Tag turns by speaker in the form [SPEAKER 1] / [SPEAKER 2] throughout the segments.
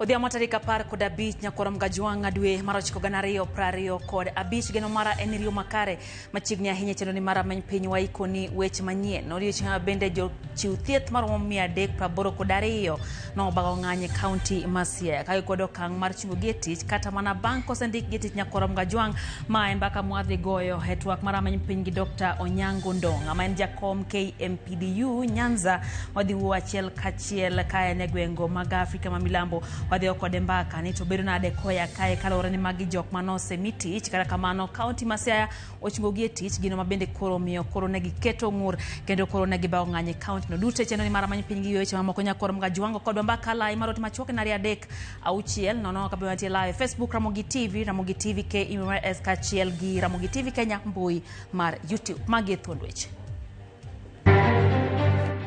[SPEAKER 1] Odhiambo tarik 15 Nyakorom Gajwanga dwe mar 9 kod abich geno mara en riyo makare machiegni ahinya chenro ni mara many piny waikoni weche manyien. Odiochieng' bende jochiw thieth maromo 382 nobago ng'anye kaunti ma Siaya ka gikwedo okang' mar chungo gie tich kata mana bang' kosendik gie tich Nyakorom Gajwang ma en mbaka mwadhi goyo e twak mara many piny gi Dr. Onyango Ndong'a ma en jakom KMPDU Nyanza wadhi wuo achiel kachiel kae ne gwengo mag Afrika ma milambo wadhi kode mbaka ni to bedo nade koya kae kalore ni magi jok manose mitich kata kamano kaunti ma Siaya ochungo gie tich gino mabende koro miyo koro negi keto ng'ur kendo koro negi bawo ng'anye kaunti no duto chenro ni mara many piny gi weche mamoko Nyakorom Gajwang kod mbaka lai marot machuok na 3-6 nono kabe mantie live Facebook Ramogi TV KMRS kachiel gi Ramogi TV Kenya mbui mar YouTube magi thuondweche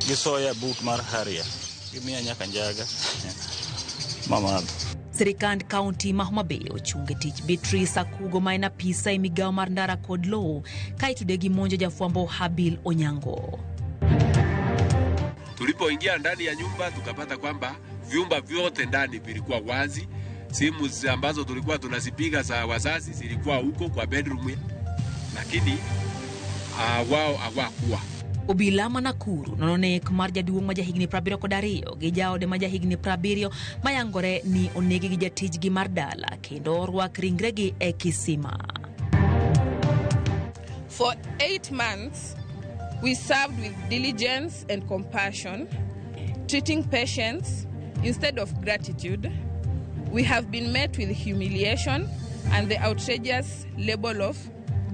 [SPEAKER 2] gisoya but mar haria gimiya nyaka njaga mama
[SPEAKER 1] Sirikand kaunti ma Homa Bay ochunge tich Beatrice Akugo ma en apisa e migawo mar ndara kod lowo ka itude gi monjo jafwambo Habil Onyango.
[SPEAKER 3] Tulipoingia ndani ya nyumba tukapata kwamba vyumba vyote ndani vilikuwa wazi. Simu ambazo tulikuwa tunazipiga za wazazi zilikuwa huko kwa bedroom, lakini wao hawakuwa.
[SPEAKER 1] Obila ma Nakuru nonek mar jaduong' ma jahigni 72 gi jaode ma jahigni 70 mayangore ni onegi gi jatij gi mar dala kendo orwak ringregi e kisima.
[SPEAKER 4] For 8 months, we served with diligence and compassion, treating patients instead of gratitude. We have been met with humiliation and the outrageous label of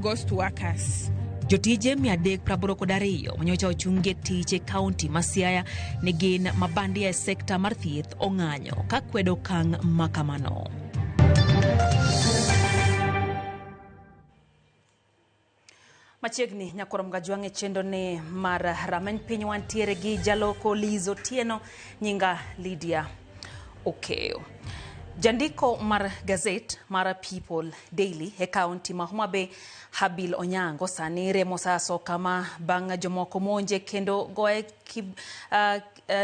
[SPEAKER 4] ghost workers.
[SPEAKER 1] Jotije 382 manyocha ochungie tich e kaunti ma Siaya ne gin mabandi e sekta mar thieth ong'anyo ka kwedo kang' makamano. Machiegni Nyakorom Gajwang' e chendo ne mar rameny piny wantiere gi jaloko Liz Otieno nyinga Lydia Okeo. Jandiko mar gazet mar People Daily e kaunti ma Homa Bay Habil Onyango sani remo saso kama bang' jomoko monje kendo goe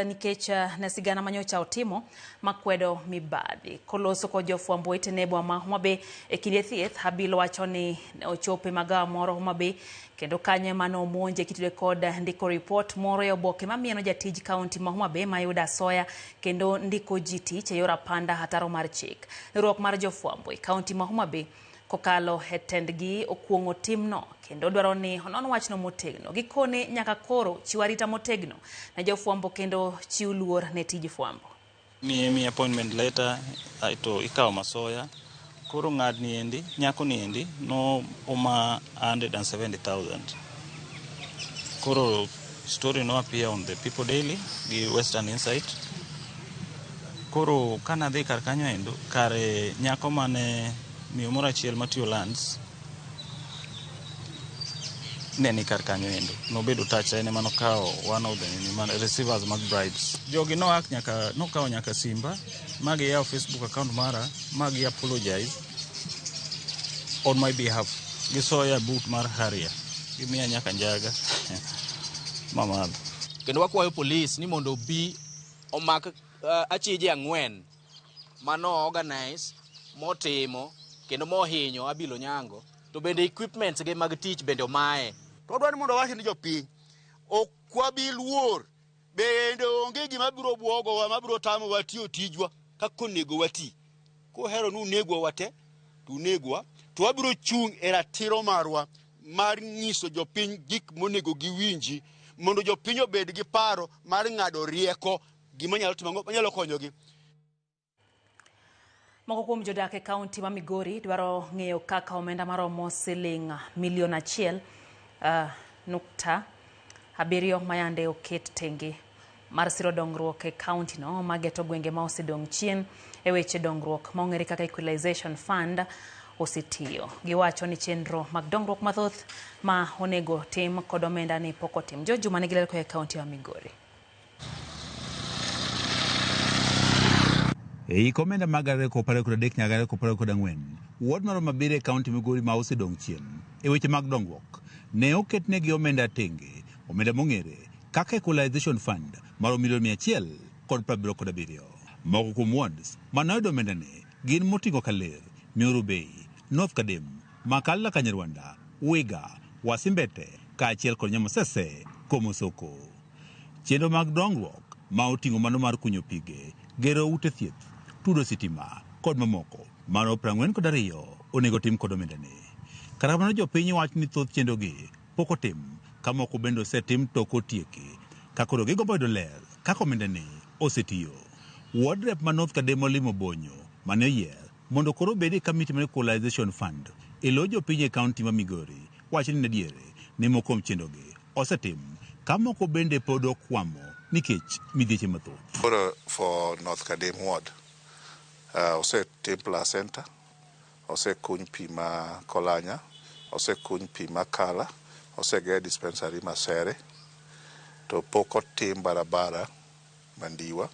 [SPEAKER 1] nikech na sigana manyocha otimo makwedo mibadhi koloso ko jofwambo etenebo ma Homa Bay e kinde thieth. Habil wacho ni ochope magawa moro Homa Bay kendo kanye mano monje kitude kod ndiko report moro e oboke mamieno jatij kaunti ma Homa Bay mayuda soya kendo ndiko jitich e yora panda hataro mar chik. Riwruok mar jofwambo e kaunti ma Homa Bay kokalo hetendgi okuongo timno kendo dwaro ni onon wachno motegno gikone nyaka koro chiwarita motegno na jofwambo kendo chiw luor ne tij fwambo.
[SPEAKER 2] Mi appointment letter to ikawo masoya koro ng'adni endi nyako ni endi no oma 170,000 koro story no appear on the People Daily gi Western Insight koro kana dhi kar kanyo endo kare nyako mane miyo moro achiel matiyo lands neni kar kanyo endo nobedo touch ene mano kao one of the receivers mag bribes jogi nokawo nyaka simba magi yao Facebook account mara magi apologize on my behalf gisoya boot mar haria gimiya nyaka njaga mama
[SPEAKER 5] kendo wakwayo police ni mondo bi omak achije 4 mano organize motimo kendo mohinyo Habil Onyango to bende equipments ge mag tich bende omaye
[SPEAKER 6] to dwani mondo wach ni jopiny okwabi luor bende onge gima biro buogowa mabiro tamo watiyo tijwa kaka onego wati kohero nu negwa wate tu negwa to wabiro chung e ratiro marwa mar nyiso jopiny gik monego giwinji mondo jopiny obed gi paro mar ng'ado rieko gima nyalo konyogi.
[SPEAKER 1] Moko kuom jodak e kaunti ma Migori dwaro ng'eyo kaka omenda maromo siling milion 1.7 mayande oket tenge mar siro dongruok e kaunti no mageto gwenge ma osedong' chien e weche dongruok ma ong'ere kaka Equalization Fund osetiyo. Giwacho ni chenro mag dongruok mathoth ma onego tim kod omenda ni pok otim. Juma nigi ler koa e kaunti ma Migori.
[SPEAKER 7] Ei komenda magare ko pare ko dek nyagare ko pare ko dang'wen ward maro mabire kaunti Migori ma osedong' chien e weche mag dongruok ne oketnegi omenda tenge omenda mong'ere kaka Equalization Fund maro milion 100 kod 77. Moko kuom wards manoyudo omendani gin moting'o Kaler, Miuru Bay, North Kadem, Makalla Kanyarwanda, Wiga, Wasimbete, kaachiel kod Nyamasese, Komosoko. Chenro mag dongruok ma oting'o mano mar kunyo pige, gero ute thieth, tudo sitima kod mamoko mano 42 onego tim kod omendani. Kata kamano jopiny wacho ni thoth chenrogi pok otim, ka moko bende osetim tok otieki, ka koro gigombo yudo ler kaka omendani osetiyo. Ward rep ma North Kadem Olimo Bonyo mane oyier mondo koro obed e Committee mar Equalization Fund elo jopiny e kaunti ma Migori wacho ni nadiere ni moko kuom chenrogi osetim, ka moko bende pod okwamo nikech midhieche mathoth.
[SPEAKER 8] For North Kadem Ward, osetim placenta, osekuny pi ma Kolanya, osekuny pi ma Kala, oseger dispensary Masere, to pok otim barabara Mandiwa,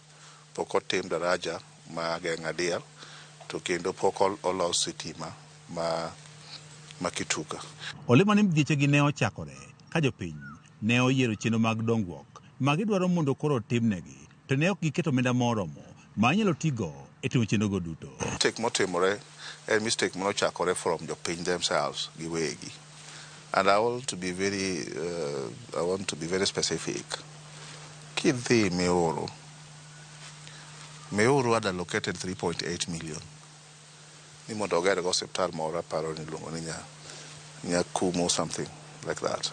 [SPEAKER 8] pok otim daraja ma Geng'adiel, to kendo pok olos sitima ma Kituka.
[SPEAKER 7] Olemo ni midhiechegi ne ochakore ka jopiny ne oyiero chenro mag dongruok ma gidwaro mondo koro timnegi, to ne ok giketo omenda moromo ma inyalo tigo e timo chenrogo duto.
[SPEAKER 8] Mistake motimore en mistake mochakore from jopiny themselves giwegi. And I want to be very specific. Kidhi Meuru had allocated 3.8 million. Ni mondo oger go hospital moro paro ni luongo ni Nyakumo, something like that.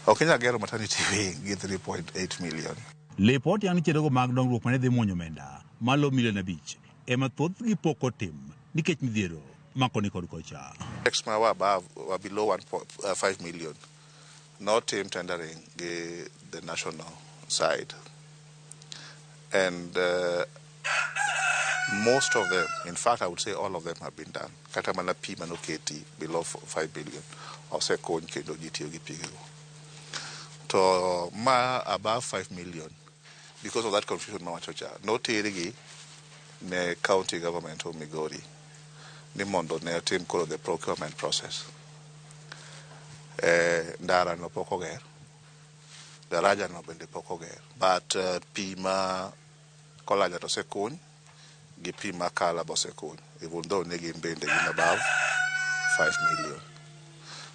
[SPEAKER 8] Okinya gero maternity wing gi 3.8 million.
[SPEAKER 7] Lipot yang ni chenrogo mag dongruok mane dhi muonyo omenda malo milion 5 ema thothgi pok otim nikech midhiero makoni kod kocha.
[SPEAKER 8] Exma wa below 1.5 million. Not team tendering the national side. And most of them, in fact, I would say all of them have been done. Katamana P Manoketi below 5 billion. Also, Kon Kendo GTO Gipigo. To ma above 5 million. Because of that confusion, no terigi ne county government of Migori. Ni mondo ne team call the procurement process. Ndara no pokoger. Daraja no bende pokoger. But Pima Kolanya to sekun, gi Pima Kala bosekun. Even though negi mbende in above 5 million.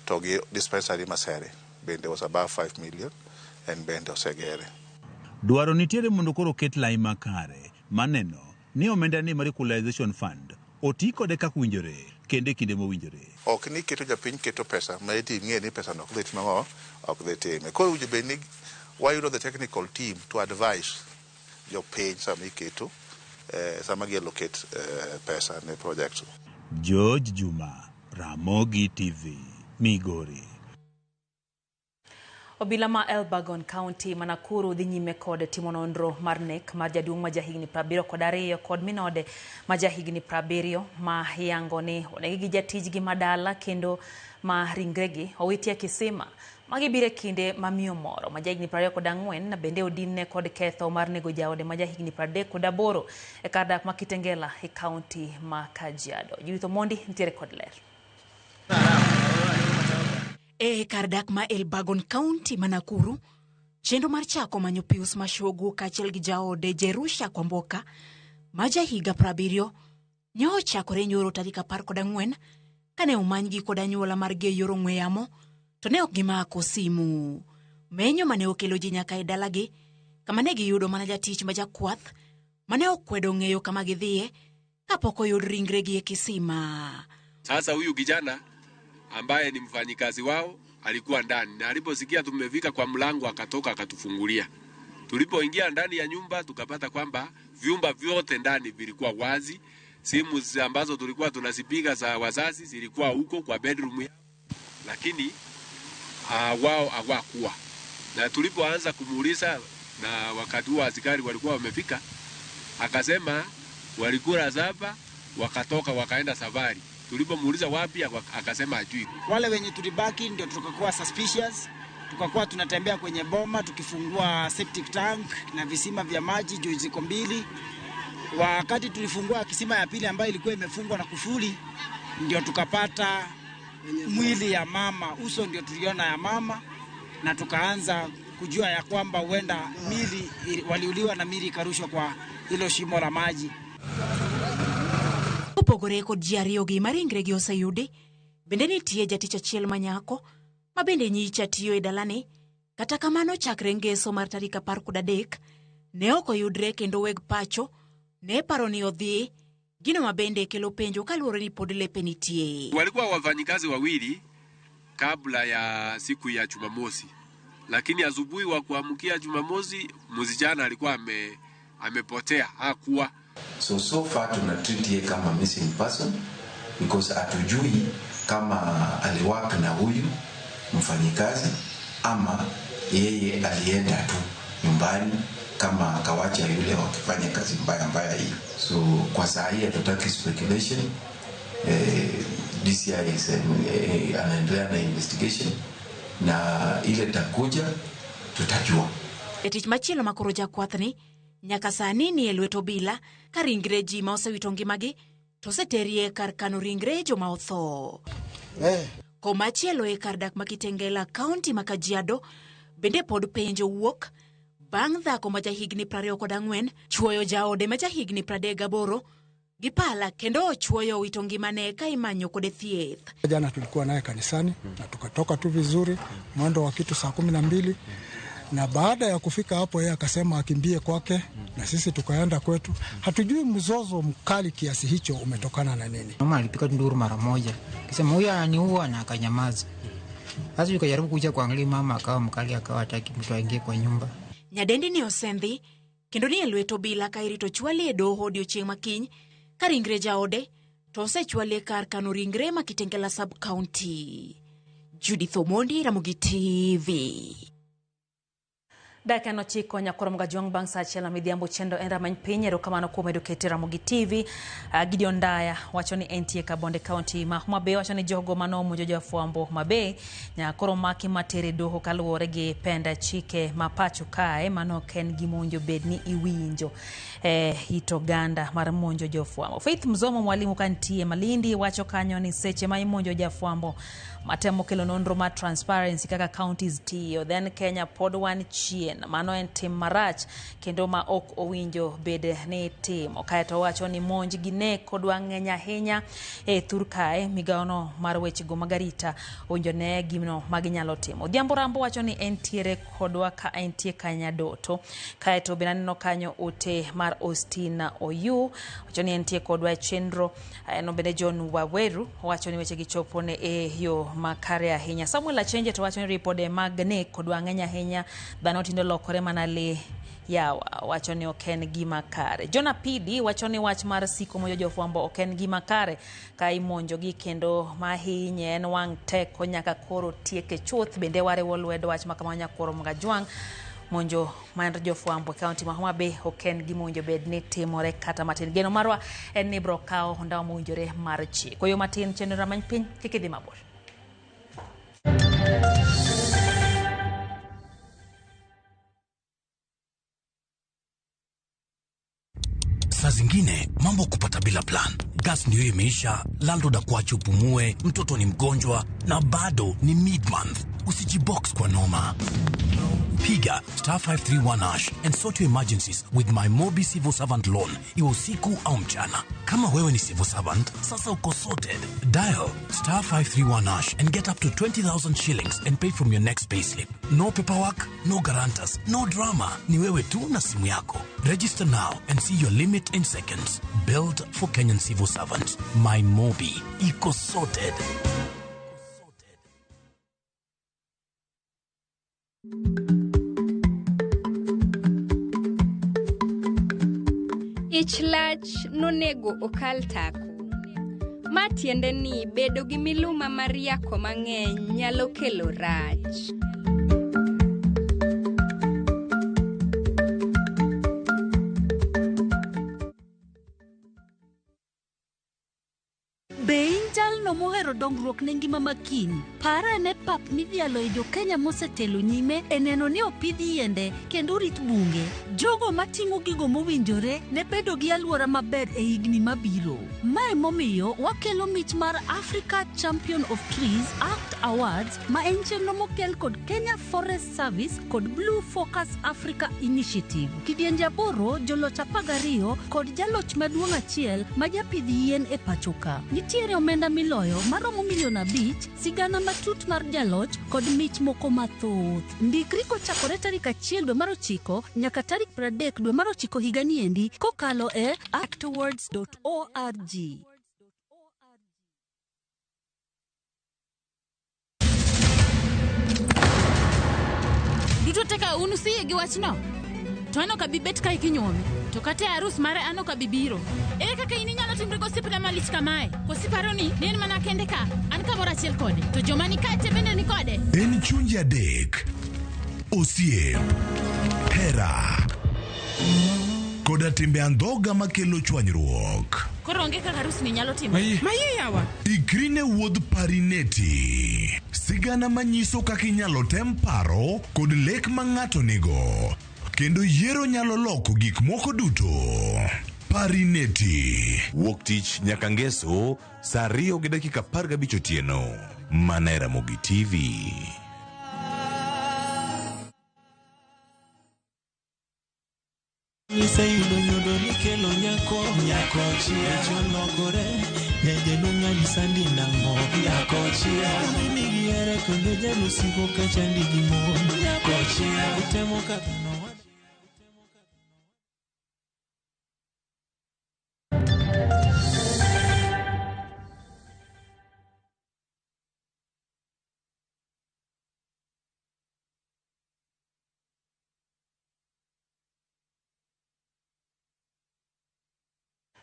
[SPEAKER 8] Togi dispensary Masere bende was above 5 million and bende osegere.
[SPEAKER 7] Dwaro nitiere mondo koro ket lai makare maneno ni omenda ni mar Equalization Fund oti kode kaka winjore kende kinde mowinjore.
[SPEAKER 8] Ok ni keto japiny keto pesa ma iti ng'e ni pesa no ok dhi timo ok dhi time. Koro winjo be ni wayudo the technical team to advise jopiny sama iketo sama giallocate pesa ne project.
[SPEAKER 7] George Juma, Ramogi TV, Migori.
[SPEAKER 1] Obila ma Elbagon County Manakuru dhi nyime kod timo nonro mar nek mar jaduong' ma jahigni 72 kod minode ma jahigni 70 ma yango ni onegi gi jatijgi madala kendo ma ringregi owitie kisima magibire kinde mamiyo moro ma jahigni 24 na bende odinne kod ketho mar nego jaode ma jahigni 38 e kar dak ma Kitengela e county ma Kajiado. Judith Mondi nitiere kod ler.
[SPEAKER 9] E kar dak ma Elbagon County Manakuru, chenro mar chako manyo Pius Mashogu kaachiel gi jaode Jerusha Kwamboka ma jahiga 70 nyo chakore nyoro tarik 14 kane omanygi kod anyuola mar yor ong'we yamo to ne ok gimako simu. Menyo mane okelo ji nyaka e dalagi kama ne giyudo mana jatich ma jakwath mane okwedo ng'eyo kama gidhie kapok oyud ringregi e kisima.
[SPEAKER 3] Sasa huyu kijana ambaye ni mfanyikazi wao alikuwa ndani, na aliposikia tumefika kwa mlango akatoka akatufungulia. Tulipoingia ndani ya nyumba tukapata kwamba vyumba vyote ndani vilikuwa wazi. Simu ambazo tulikuwa tunazipiga za wazazi zilikuwa huko kwa bedroom ya, lakini wao hawakuwa. Na tulipoanza kumuuliza, na wakati huo askari walikuwa wamefika, akasema walikula zapa wakatoka wakaenda safari. Tulipomuuliza wapi akasema ajui.
[SPEAKER 10] Wale wenye tulibaki ndio tukakuwa suspicious, tukakuwa tunatembea kwenye boma tukifungua septic tank na visima vya maji juu ziko 2. Wakati tulifungua kisima ya pili ambayo ilikuwa imefungwa na kufuli, ndio tukapata mwili ya mama, uso ndio tuliona ya mama, na tukaanza kujua ya kwamba huenda mili waliuliwa na mili ikarushwa kwa hilo shimo la maji.
[SPEAKER 9] Upogore kod ji ariyo gi maringre gi oseyudi, bende nitie jatich achiel manyako ma bende nyicha tiyo e dalane. Kata kamano chakre ngeso mar tarik 13 ne ok oyudre, kendo weg pacho ne paro ni odhi, gino mabende kelo penjo kaluwore ni pod lepe nitie.
[SPEAKER 3] Walikuwa wafanyikazi wawili kabla ya siku ya Jumamosi, lakini asubuhi wa kuamkia Jumamosi msichana alikuwa amepotea, hakuwa.
[SPEAKER 11] So far tunatreat yeye kama missing person because hatujui kama aliwaka na huyu mfanyikazi ama yeye alienda tu nyumbani kama akawacha yule wakifanya kazi mbaya hii. So kwa saa hii hatutaki speculation. DCI anaendelea na investigation na ile takuja tutajua.
[SPEAKER 9] Etich machielo makoro jakwathni nyaka sani ni elweto bila ka ringre ji ma osewito ngimagi to seterie kar kano ringre joma otho. Komachielo e kar dak ma Kitengela, kaunti ma Kajiado, bende pod penjo wuok bang' dhako ma jahigni 24 chuoyo jaode ma jahigni 38 gi pala, kendo ochuoyo wito ngimane ka imanyo kode thieth.
[SPEAKER 12] Jana tulikuwa naye kanisani na tukatoka tu vizuri mwendo wa kitu saa 12, na baada ya kufika hapo yeye akasema akimbie kwake na sisi tukaenda kwetu. Hatujui mzozo mkali kiasi hicho umetokana na nini.
[SPEAKER 13] Mama alipika nduru mara moja, kisema huyu ananiua, na akanyamaza. Sasa tukajaribu kuja kuangalia, mama akawa mkali, akawa hataki mtu aingie kwa nyumba.
[SPEAKER 9] Nyadendi ni osendi kendo ni elweto bila ka irito chwali e doho odiochieng' makiny ka ringre jaode to osechwali kar kano ringre ma Kitengela sub county. Judith Omondi, Ramogi TV.
[SPEAKER 1] Dakika nochiko nyakoro Mgajwang' bang' saa achiel midhiambo chendo en ramany piny. Erokamano kuom medo keto Ramogi TV. Gideon Daya wacho ni entie Kabonde County ma Homa Bay, wacho ni jogo manomonjo jofwambo Homa Bay nyakoro maki matere doho kaluwore gi penda chike ma pacho kae mano ken gimonjo bedni iwinjo hito ganda mar monjo jofwambo. Faith Mzomo, mwalimu kantie Malindi, wacho kanyo ni seche ma imonjo jofwambo matemo kelo nonro ma transparency kaka counties tiyo, then Kenya pod wan chien, mano en tim marach kendo ma ok owinjo bede ni timo. Kaeto wacho ni monj gi nek kodwa ng'eny ahinya e thur kae, migaono mar weche go magarita owinjo ne gimno maginyalo timo. Odhiambo Rambo wacho ni entiere kodwa ka entie Kanyadoto. Kaeto benaneno kanyo ote mar Ostina Oyu wacho ni entie kodwa e chenro. No bende John Waweru wacho ni weche gichopo ne e yo makare ahinya. Samuel Achenje to wacho ni ripode mag nek kodwa ng'eny ahinya, dhano tindo lokore manale yawa, wacho ni oken gima kare. Jona PD wacho ni wach mar siko mojo jofwambo oken gima kare ka imonjo gi kendo mahinye en wang' teko nyaka koro tieke chuth. Bende ware wolwedo wach makamanya koro Mgajwang' monjo mar jofwambo kaunti ma Homa Bay oken gimonjo bedni timore kata matin. Geno marwa en ni bro kao ndawa mowinjore mar chik. Koyo matin chenro ramany piny kikidhi mabor.
[SPEAKER 14] Saa zingine mambo kupata bila plan. Gas ndio imeisha, landlord akuache upumue, mtoto ni mgonjwa na bado ni mid-month. Usijibox kwa noma. Piga *531# and sort your emergencies with my Mobi Civil Servant Loan, iwe usiku au mchana. Kama wewe ni civil servant, sasa uko sorted. Dial *531# and get up to 20,000 shillings and pay from your next payslip. No paperwork, no guarantors, no drama. Ni wewe tu na simu yako. Register now and see your limit in seconds. Built for Kenyan civil servants. My Mobi, iko sorted.
[SPEAKER 15] Ich lach nonego okal tako. Matiende ni bedo gi miluma mar yako mang'eny nyalo kelo rach.
[SPEAKER 16] Be jalno mohero dongruok ne ngima makiny, para ne pap midhialo e Jo-Kenya mosetelo nyime e neno ni opidh yiende kendo rit bunge. Jogo mating'o gigo mowinjore ne bedo gi alwora maber e higni mabiro. Mae momiyo wakelo mich mar Africa Champion of Trees Act Awards, ma en chenro mokel kod Kenya Forest Service kod Blue Focus Africa Initiative. Kidienje aboro, joloch 12 kod jaloch maduong' achiel ma japidh yien e pachoka. Nitiere omenda miloyo maromo $5 million, sigana matut mar jaloch kod mich moko mathoth. Ndikri kochakore tarik 1 dwe mar 9 nyaka tarik 30 dwe mar 9 higani endi kokalo e actawards.org.
[SPEAKER 17] Duto teka unusie gi wachno. To ano ka bibet ka ikinyuomi. To kata arus mare ano ka bibiro. Ere kaka ini nyalo timre gosipna malich kamae. Kosiparo ni nen mana kende ka. An ka mora achiel kode. To joma ni kate bende ni kode.
[SPEAKER 14] En chunje adek. Osiem. Hera. Koda timbe andhoga makelo chwanyruok.
[SPEAKER 17] Koro onge kaka arus ni nyalo timre.
[SPEAKER 14] Maye yawa. Ikrine wuodh Parineti. Sigana manyiso kaka inyalo tem paro kod lek ma ng'ato nigo. Kendo yiero nyalo loko gik moko duto. Parineti. Wuok tich nyaka ngeso, saa 2:15 otieno. Mana Ramogi TV.
[SPEAKER 18] Sayudo nyodo ni kelo nyako chia cholokore Yaje nunga lisandi nango nyako chia Mimi giere kondo jalo siko kachandi gimo nyako chia Utemo kakano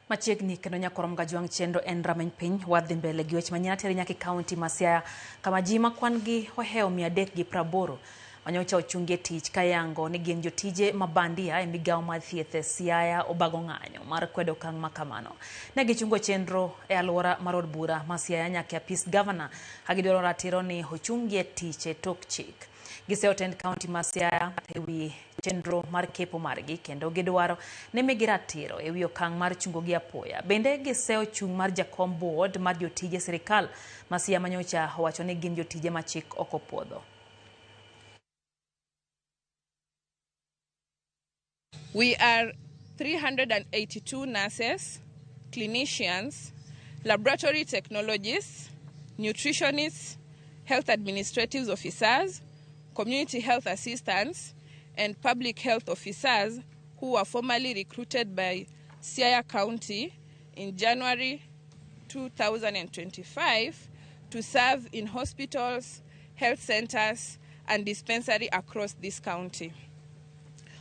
[SPEAKER 1] Machiegni kendo nyakorom Gajwang' chenro en rameny piny wadhi mbele gi weche manyien tere nyaka kaunti ma Siaya kama ji ma kwan gi oheo 380 manyocha ochungie tich kayango ni gin jotije mabandia e migawo mar thieth e Siaya obago ng'anyo mar kwedo okang' ma kamano. Ne gichungo chenro e alwora mar od bura ma Siaya nyaka apis gavana hagidwaro ratiro ni ochungie tich e tok chik. Giseotend kaunti ma Siaya ewi chenro mar kepo margi kendo gidwaro ne migi ratiro ewi okang' mar chungo gi apoya. Bende giseo chung' mar jakom board mar jotije sirikal ma Siaya manyocha owacho ni gin jotije ma chik ok opuodho.
[SPEAKER 4] We are 382 nurses, clinicians, laboratory technologists, nutritionists, health administrative officers, community health assistants, and public health officers who were formally recruited by Siaya County in January 2025 to serve in hospitals, health centers, and dispensary across this county.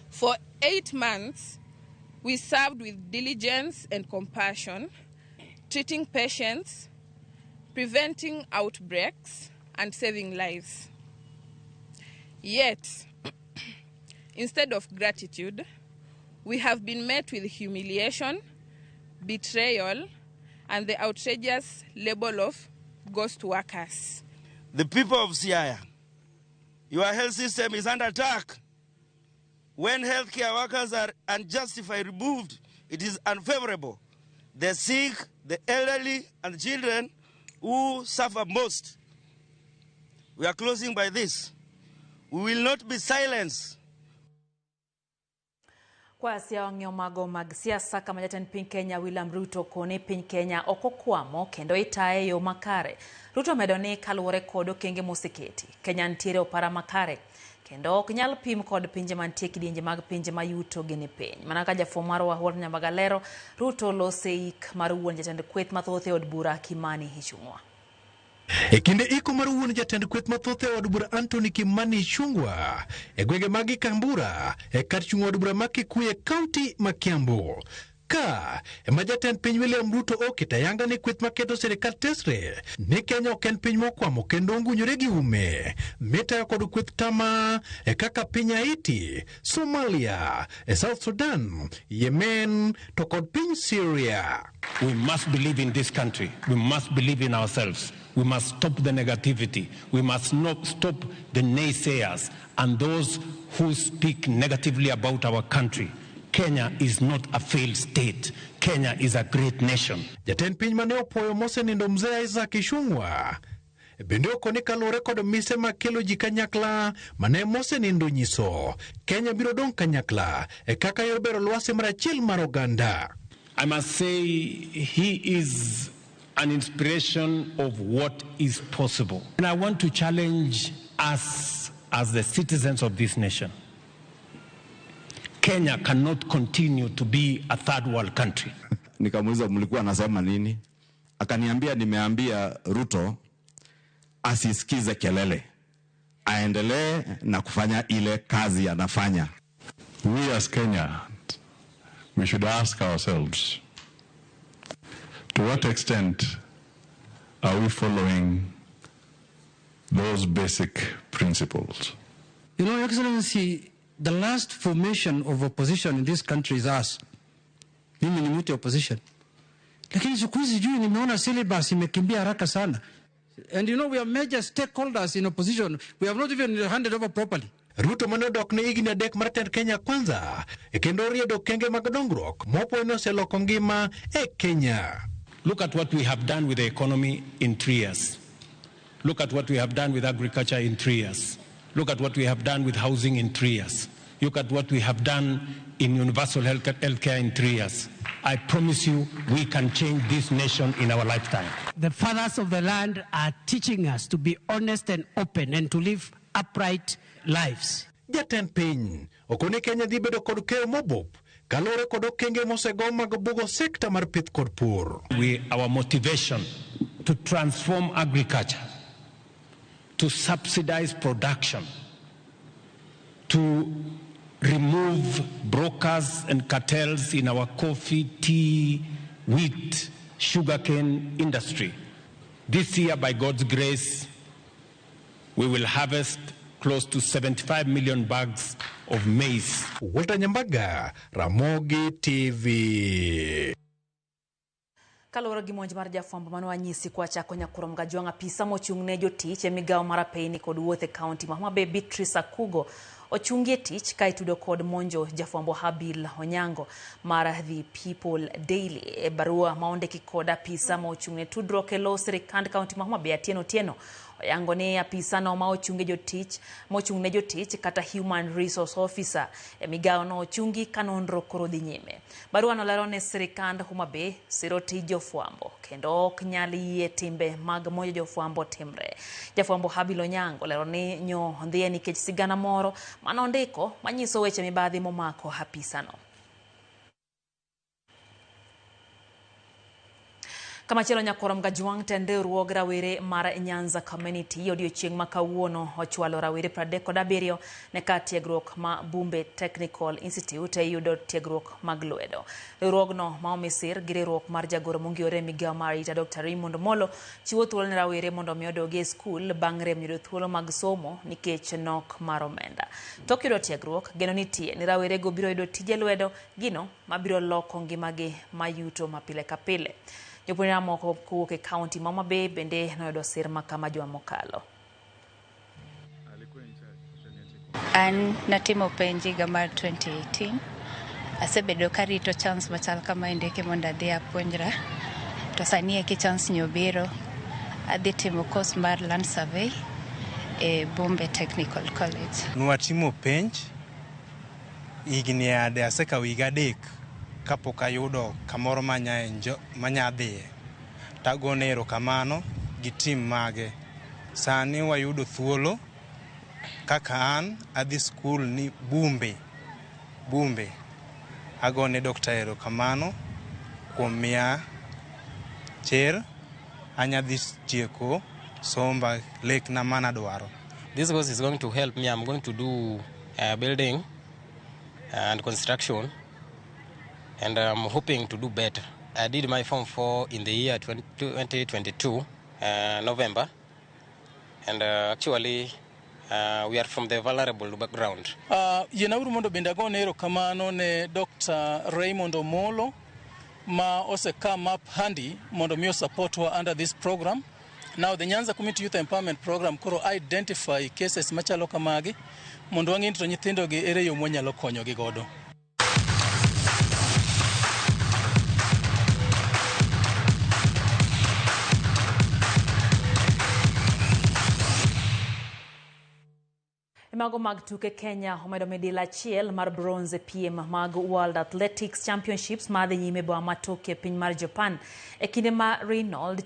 [SPEAKER 4] For 8 months, we served with diligence and compassion, treating patients, preventing outbreaks, and saving lives. Yet, instead of gratitude, we have been met with humiliation, betrayal, and the outrageous label of ghost workers.
[SPEAKER 19] The people of Siaya, your health system is under attack. When healthcare workers are unjustified removed, it is unfavorable. The sick, the elderly, and the children who suffer most. We are closing by this. We will not be silenced.
[SPEAKER 1] Kwa Siaya wang'yo mago mag siasa kama jatend piny Kenya William Ruto kone piny Kenya okokwamo kendo itaye yo makare. Ruto medo ni kaluwore kod okenge moseketi. Kenya ntiere opara makare kendo ok nyal pim kod pinje mantie kidienje mag pinje mayuto gini piny. Mana ka jafwambo marwa Walter Nyambagalero, Ruto lose ik mar wuon jatend kweth mathoth e od bura Kimani Ichung'wa.
[SPEAKER 20] E kinde iko mar wuon jatend kweth mathoth e od bura Anthony Kimani Ichung'wa e gwenge mag Kambura e kar chung' od bura ma Kikuyu e kaunti ma Kiambu. ka ema jatend piny William Ruto okita yanga ni kweth maketo sirikal tesre ni Kenya ok en piny mokwamo kendo ongunyore gi ume mitayo kod kweth tama kaka piny Haiti, Somalia, South Sudan, Yemen to kod piny Syria.
[SPEAKER 21] We must believe in this country. We must believe in ourselves. We must stop the negativity. We must not stop the naysayers and those who speak negatively about our country. Kenya is not a failed state. Kenya is a great nation.
[SPEAKER 20] Jatend piny mane opoyo mosenindo mzee Isaac Ishungwa bende okoni kalure kod mise makelo ji kanyakla mane mosenindo nyiso Kenya biro dong kanyakla kaka yor bero lwasi mar achiel mar oganda.
[SPEAKER 21] I must say he is an inspiration of what is possible. And I want to challenge us as the citizens of this nation. Kenya cannot continue to be a third world country.
[SPEAKER 22] Nikamuuliza mlikuwa anasema nini? Akaniambia nimeambia Ruto asisikize kelele. Aendelee na kufanya ile kazi anafanya.
[SPEAKER 23] We as Kenya, we should ask ourselves, to what extent are we following those basic principles?
[SPEAKER 24] You know, Your Excellency, the last formation of opposition in this country is us. Mimi ni mtu opposition. Lakini siku hizi juu nimeona syllabus imekimbia haraka sana. And you know, we have major stakeholders in opposition. We have not even handed over properly.
[SPEAKER 20] Ruto manodok ne igni adek mar tend Kenya kwanza kendo riedo kenge mag dongruok mopo oseloko ngima Kenya.
[SPEAKER 21] Look at what we have done with the economy in 3 years. Look at what we have done with agriculture in 3 years. Look at what we have done with housing in 3 years. Look at what we have done in universal health care in 3 years. I promise you, we can change this nation in our lifetime.
[SPEAKER 25] The fathers of the land are teaching us to be honest and open and to live upright lives.
[SPEAKER 20] Jatend piny okone Kenya dhi bedo kod keyo mobop kalore kod okenge mosego mag bugo sekta mar pith kod pur.
[SPEAKER 21] Our motivation to transform agriculture, to subsidize production, to remove brokers and cartels in our coffee, tea, wheat, sugarcane industry. This year, by God's grace, we will harvest close to 75 million bags of maize.
[SPEAKER 20] Walter Nyambaga, Ramogi TV.
[SPEAKER 1] Kaloro gi monj mar jafwambo mano wanyisi kwa chako nyakuro mgajwanga pisa mochung'ne jotich e migawo mar apeyni kod wuoth e kaunti ma Homa Bay Beatrice Akugo ochungie tich ka itudo kod monjo jafwambo Habil Onyango mar The People Daily e barua maondiki kod apisa mochung'ne tudruok e lo sirikand kaunti ma Homa Bay Atieno Tieno oyango ni apisa no ma ochunge jotich mochung'ne jotich kata Human Resource Officer e migawo no ochungi kanonro koro dhi nyime. Barua no lero ne sirikand Homa Bay siro tij jofwambo kendo ok nyal yie timbe mag monjo jofwambo timre. Jafwambo Habil Onyango lero ni nyo ndhiye nikech sigana moro manondiko manyiso weche mibadhi momako apisa no. Kama chelo nyakoro mgajwang tende ruog rawere mar Nyanza Community odiochieng' ma kawuono ochwalo rawere 37 ne ka tiegruok ma Bumbe Technical Institute e yudo tiegruok mag lwedo. Ruogno ma omisir gi riwruok mar jagoro mongiore migawo mar ita Dr. Raymond Molo chiwo thuolo ne rawere mondo mi odogi e skul bang' rem yudo thuolo mag somo nikech nok mar omenda. Tok yudo tiegruok geno nitie ni rawere go biro yudo tije lwedo gino mabiro loko ngimagi mayuto mapile ka pile. Jopuonjre moko kowuok e kaunti ma Homa Bay bende noyudo sir makama juma mokalo.
[SPEAKER 26] An natimo penj higa mar 2018. Asebedo karito chance machal kama indeke mondo adhi apuonjra. To sani eki chance nyobiro adhi timo course mar land survey e Bumbe Technical College.
[SPEAKER 27] Nwatimo penj higni ade asekawo higa 3 kapok ayudo kamoro manya dhiye. Tagone erokamano gi tim mage. Sani wayudo thuolo kaka an adhi skul ni Bumbe. Agone Dr. erokamano kuom miya cher anyadhi tieko somba lek na mana dwaro.
[SPEAKER 28] This course is going to help me. I'm going to do building and construction. and I'm hoping to do better. I did my Form 4 in the year 2022, November, and actually we are from the vulnerable background.
[SPEAKER 2] Yenauru mondo bendago nero kamano ne Dr. Raymond Omolo ma ose come up handy mondo mio support wa under this program. Now the Nyanza Community Youth Empowerment Program koro identify cases machalo kamagi mondo wang'e to nyithindo gi ere yo mwanyalo konyo gi godo.
[SPEAKER 1] Mago mag tuke Kenya omedo medal achiel mar bronze piem mag World Athletics Championships madhi nyime boma Tokyo piny mar Japan e kinde ma Reynold